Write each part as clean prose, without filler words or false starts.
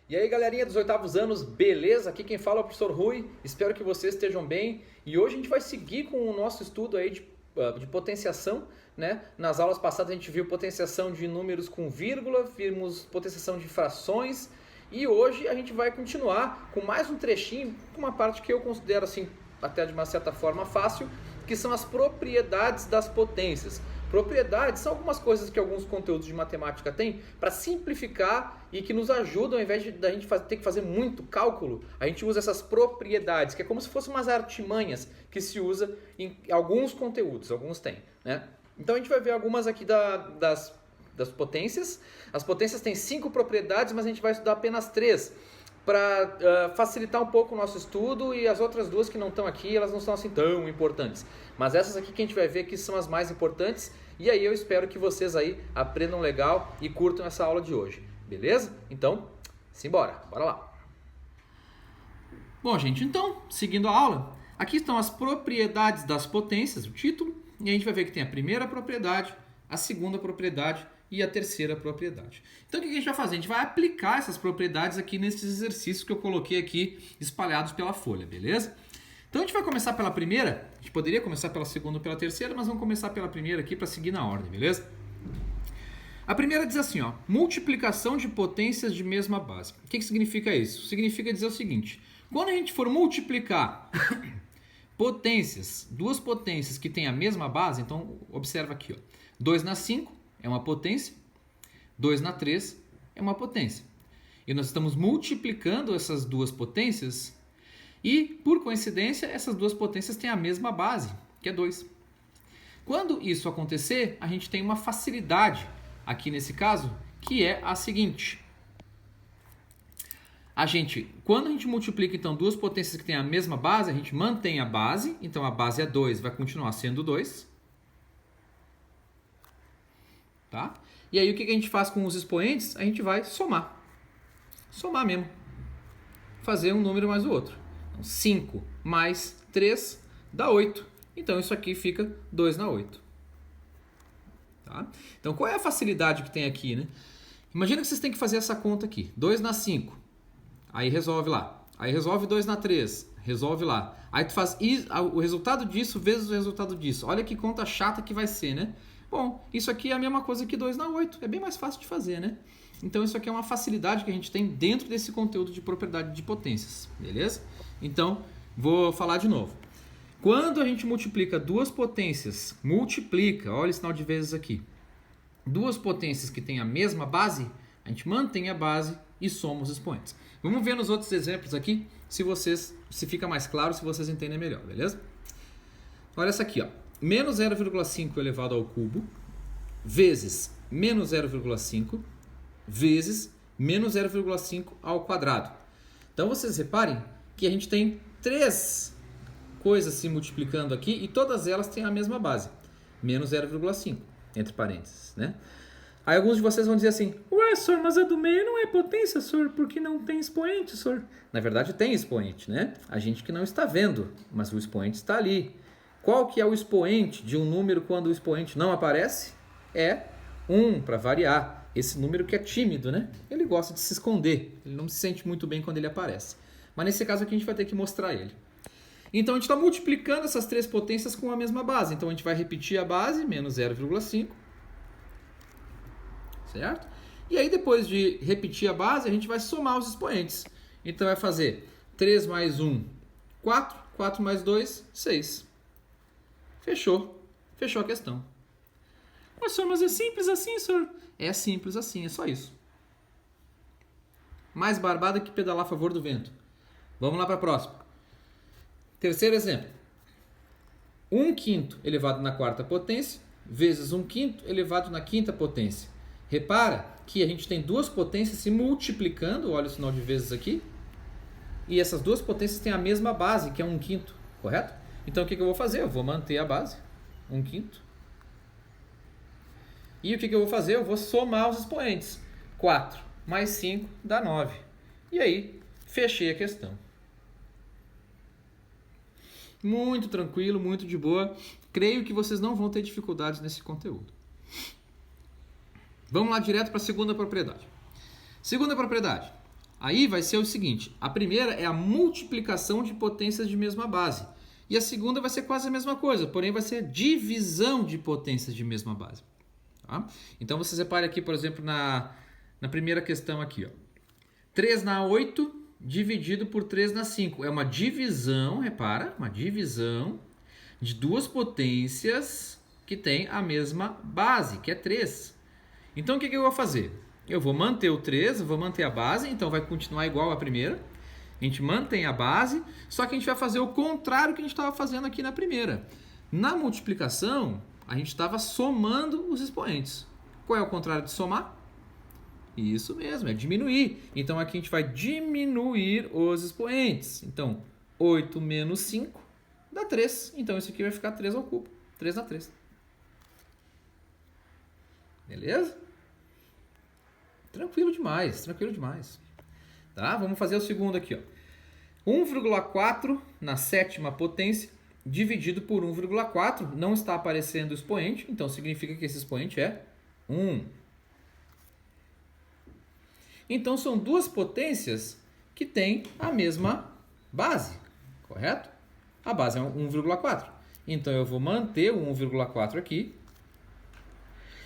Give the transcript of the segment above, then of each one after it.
E aí, galerinha dos oitavos anos, beleza? Aqui quem fala é o professor Rui, espero que vocês estejam bem. E hoje a gente vai seguir com o nosso estudo aí de potenciação, né? Nas aulas passadas a gente viu potenciação de números com vírgula, vimos potenciação de frações. E hoje a gente vai continuar com mais um trechinho, com uma parte que eu considero assim, até de uma certa forma fácil, que são as propriedades das potências. Propriedades são algumas coisas que alguns conteúdos de matemática têm para simplificar e que nos ajudam, ao invés de a gente ter que fazer muito cálculo, a gente usa essas propriedades, que é como se fossem umas artimanhas que se usa em alguns conteúdos, alguns têm, né? Então a gente vai ver algumas aqui das potências. As potências têm 5 propriedades, mas a gente vai estudar apenas 3 para facilitar um pouco o nosso estudo, e as outras duas que não estão aqui, elas não são assim tão importantes. Mas essas aqui que a gente vai ver que são as mais importantes, e aí eu espero que vocês aí aprendam legal e curtam essa aula de hoje, beleza? Então, simbora, bora lá! Bom, gente, então, seguindo a aula, aqui estão as propriedades das potências, o título, e a gente vai ver que tem a primeira propriedade, a segunda propriedade e a terceira propriedade. Então o que a gente vai fazer? A gente vai aplicar essas propriedades aqui nesses exercícios que eu coloquei aqui espalhados pela folha, beleza? Então a gente vai começar pela primeira, a gente poderia começar pela segunda ou pela terceira, mas vamos começar pela primeira aqui para seguir na ordem, beleza? A primeira diz assim, ó, multiplicação de potências de mesma base. O que significa isso? Significa dizer o seguinte, quando a gente for multiplicar potências, duas potências que têm a mesma base, então observa aqui, ó, 2 na 5 é uma potência, 2 na 3 é uma potência. E nós estamos multiplicando essas duas potências e, por coincidência, essas duas potências têm a mesma base, que é 2. Quando isso acontecer, a gente tem uma facilidade aqui nesse caso, que é a seguinte. Quando a gente multiplica então duas potências que têm a mesma base, a gente mantém a base, então a base é 2, vai continuar sendo 2. Tá? E aí o que a gente faz com os expoentes? A gente vai somar. Somar mesmo. Fazer um número mais o outro. Então, 5 mais 3 dá 8. Então isso aqui fica 2 na 8. Tá? Então qual é a facilidade que tem aqui, né? Imagina que vocês têm que fazer essa conta aqui. 2 na 5. Aí resolve lá. Aí resolve 2 na 3. Resolve lá. Aí tu faz o resultado disso vezes o resultado disso. Olha que conta chata que vai ser, né? Bom, isso aqui é a mesma coisa que 2 na 8. É bem mais fácil de fazer, né? Então isso aqui é uma facilidade que a gente tem dentro desse conteúdo de propriedade de potências. Beleza? Então, vou falar de novo. Quando a gente multiplica duas potências, olha o sinal de vezes aqui. Duas potências que têm a mesma base, a gente mantém a base e soma os expoentes. Vamos ver nos outros exemplos aqui, se fica mais claro, se vocês entendem melhor, beleza? Olha essa aqui, ó. Menos 0,5 elevado ao cubo vezes menos 0,5 vezes menos 0,5 ao quadrado. Então vocês reparem que a gente tem 3 coisas se multiplicando aqui e todas elas têm a mesma base. Menos 0,5, entre parênteses, né? Aí alguns de vocês vão dizer assim, ué, senhor, mas a do meio não é potência, senhor, porque não tem expoente, senhor. Na verdade tem expoente, né? A gente que não está vendo, mas o expoente está ali. Qual que é o expoente de um número quando o expoente não aparece? É 1, para variar. Esse número que é tímido, né? Ele gosta de se esconder. Ele não se sente muito bem quando ele aparece. Mas nesse caso aqui a gente vai ter que mostrar ele. Então a gente está multiplicando essas 3 potências com a mesma base. Então a gente vai repetir a base, menos 0,5. Certo? E aí depois de repetir a base, a gente vai somar os expoentes. Então vai fazer 3 mais 1, 4. 4 mais 2, 6. Fechou. Fechou a questão. Mas, senhor, mas é simples assim, senhor? É simples assim, é só isso. Mais barbada que pedalar a favor do vento. Vamos lá para a próxima. Terceiro exemplo. 1/5 elevado na quarta potência vezes 1/5 elevado na quinta potência. Repara que a gente tem duas potências se multiplicando, olha o sinal de vezes aqui, e essas duas potências têm a mesma base, que é 1/5, correto? Então o que eu vou fazer? Eu vou manter a base, 1/5. E o que eu vou fazer? Eu vou somar os expoentes. 4 mais 5 dá 9. E aí, fechei a questão. Muito tranquilo, muito de boa. Creio que vocês não vão ter dificuldades nesse conteúdo. Vamos lá direto para a segunda propriedade. Segunda propriedade. Aí vai ser o seguinte, a primeira é a multiplicação de potências de mesma base. E a segunda vai ser quase a mesma coisa, porém vai ser a divisão de potências de mesma base. Tá? Então você separa aqui, por exemplo, na primeira questão aqui. Ó. 3 na 8 dividido por 3 na 5. É uma divisão, repara, uma divisão de duas potências que têm a mesma base, que é 3. Então o que eu vou fazer? Eu vou manter o 3, eu vou manter a base, então vai continuar igual à primeira. A gente mantém a base, só que a gente vai fazer o contrário que a gente estava fazendo aqui na primeira. Na multiplicação, a gente estava somando os expoentes. Qual é o contrário de somar? Isso mesmo, é diminuir. Então aqui a gente vai diminuir os expoentes. Então, 8 menos 5 dá 3. Então isso aqui vai ficar 3 ao cubo. 3 na 3. Beleza? Tranquilo demais, tranquilo demais. Tá? Vamos fazer o segundo aqui. 1,4 na sétima potência dividido por 1,4. Não está aparecendo o expoente, então significa que esse expoente é 1. Então são duas potências que têm a mesma base, correto? A base é 1,4. Então eu vou manter o 1,4 aqui.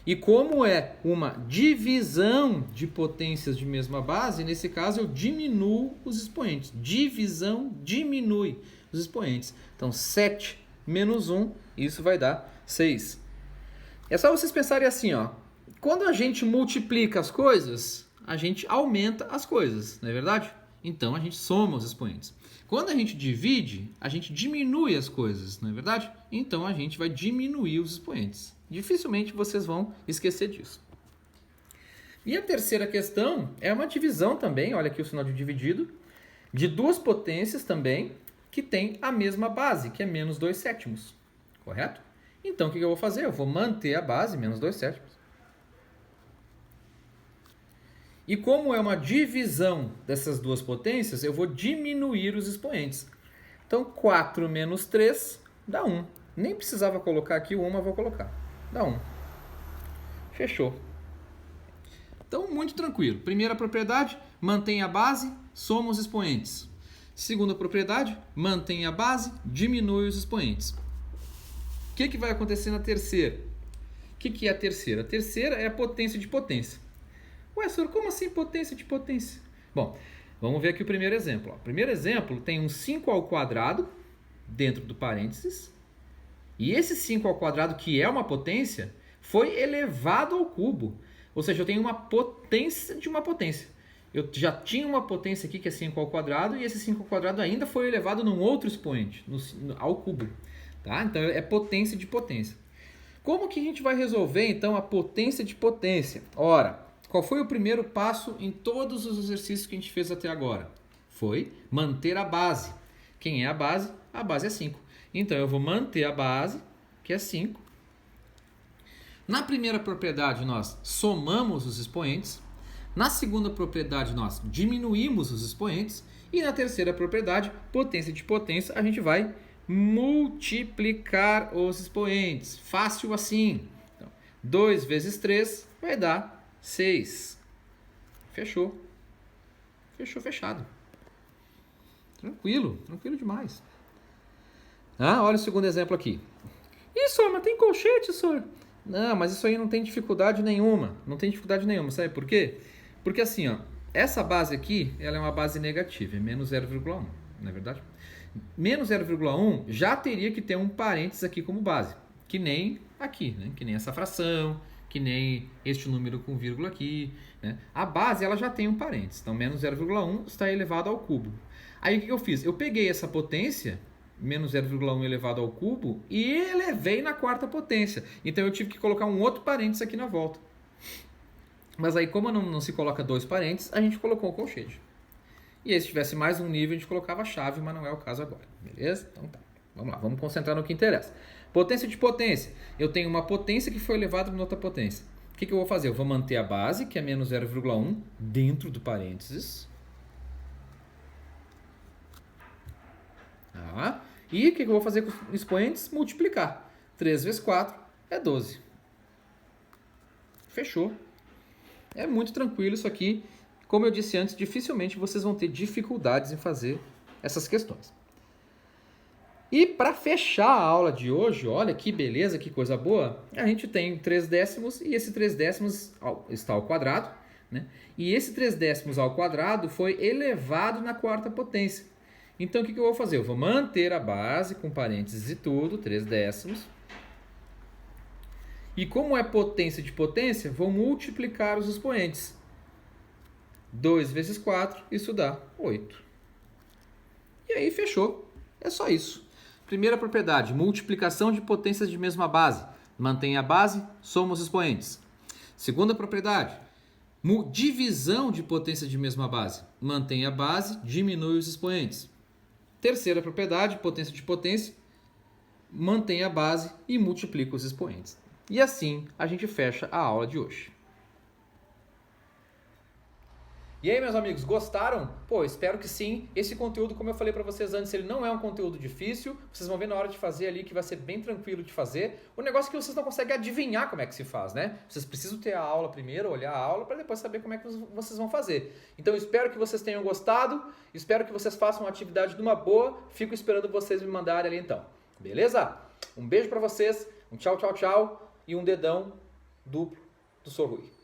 E como é uma divisão de potências de mesma base, nesse caso eu diminuo os expoentes. Divisão diminui os expoentes. Então 7 menos 1, isso vai dar 6. É só vocês pensarem assim, ó. Quando a gente multiplica as coisas, a gente aumenta as coisas, não é verdade? Então a gente soma os expoentes. Quando a gente divide, a gente diminui as coisas, não é verdade? Então a gente vai diminuir os expoentes. Dificilmente vocês vão esquecer disso. E a terceira questão é uma divisão também, olha aqui o sinal de dividido, de duas potências também, que tem a mesma base, que é menos 2 sétimos, correto? Então o que eu vou fazer? Eu vou manter a base, menos 2 sétimos. E como é uma divisão dessas duas potências, eu vou diminuir os expoentes. Então 4 menos 3 dá 1. Nem precisava colocar aqui o 1, mas vou colocar. Dá 1. Fechou. Então, muito tranquilo. Primeira propriedade, mantém a base, soma os expoentes. Segunda propriedade, mantém a base, diminui os expoentes. O que vai acontecer na terceira? O que é a terceira? A terceira é a potência de potência. Ué, senhor, como assim potência de potência? Bom, vamos ver aqui o primeiro exemplo. O primeiro exemplo tem um 5 ao quadrado dentro do parênteses. E esse 5 ao quadrado, que é uma potência, foi elevado ao cubo. Ou seja, eu tenho uma potência de uma potência. Eu já tinha uma potência aqui que é 5 ao quadrado e esse 5 ao quadrado ainda foi elevado num outro expoente, ao cubo. Tá? Então é potência de potência. Como que a gente vai resolver então a potência de potência? Ora, qual foi o primeiro passo em todos os exercícios que a gente fez até agora? Foi manter a base. Quem é a base? A base é 5. Então eu vou manter a base, que é 5. Na primeira propriedade nós somamos os expoentes. Na segunda propriedade nós diminuímos os expoentes. E na terceira propriedade, potência de potência, a gente vai multiplicar os expoentes. Fácil assim. Então, 2 vezes 3 vai dar 6. Fechou. Fechou, fechado. Tranquilo, tranquilo demais. Olha o segundo exemplo aqui. Ih, senhor, mas tem colchete, senhor? Não, mas isso aí não tem dificuldade nenhuma. Não tem dificuldade nenhuma, sabe por quê? Porque assim, ó, essa base aqui, ela é uma base negativa, é menos 0,1, não é verdade? Menos 0,1 já teria que ter um parênteses aqui como base, que nem aqui, né? Que nem essa fração, que nem este número com vírgula aqui, né? A base, ela já tem um parênteses, então menos 0,1 está elevado ao cubo. Aí o que eu fiz? Eu peguei essa potência, menos 0,1 elevado ao cubo, e elevei na quarta potência. Então eu tive que colocar um outro parênteses aqui na volta. Mas aí, como não se coloca dois parênteses, a gente colocou o colchete. E aí, se tivesse mais um nível, a gente colocava a chave, mas não é o caso agora. Beleza? Então tá. Vamos lá, vamos concentrar no que interessa. Potência de potência. Eu tenho uma potência que foi elevada em outra potência. O que eu vou fazer? Eu vou manter a base, que é menos 0,1, dentro do parênteses. E o que eu vou fazer com os expoentes? Multiplicar. 3 vezes 4 é 12. Fechou. É muito tranquilo isso aqui. como eu disse antes, dificilmente vocês vão ter dificuldades em fazer essas questões. E para fechar a aula de hoje, olha que beleza, que coisa boa, a gente tem 3 décimos e esse 3 décimos está ao quadrado, né? E esse 3 décimos ao quadrado foi elevado na quarta potência. Então o que eu vou fazer? Eu vou manter a base com parênteses e tudo, 3 décimos. E como é potência de potência, vou multiplicar os expoentes. 2 vezes 4, isso dá 8. E aí fechou. É só isso. Primeira propriedade, multiplicação de potências de mesma base. Mantém a base, soma os expoentes. Segunda propriedade, divisão de potência de mesma base. Mantém a base, diminui os expoentes. Terceira propriedade, potência de potência. Mantém a base e multiplica os expoentes. E assim a gente fecha a aula de hoje. E aí, meus amigos, gostaram? Pô, espero que sim. Esse conteúdo, como eu falei para vocês antes, ele não é um conteúdo difícil. Vocês vão ver na hora de fazer ali que vai ser bem tranquilo de fazer. O negócio é que vocês não conseguem adivinhar como é que se faz, né? Vocês precisam ter a aula primeiro, olhar a aula, para depois saber como é que vocês vão fazer. Então, espero que vocês tenham gostado. Espero que vocês façam uma atividade numa boa. Fico esperando vocês me mandarem ali então. Beleza? Um beijo para vocês. Um tchau, tchau, tchau. E um dedão duplo do Sr. Rui.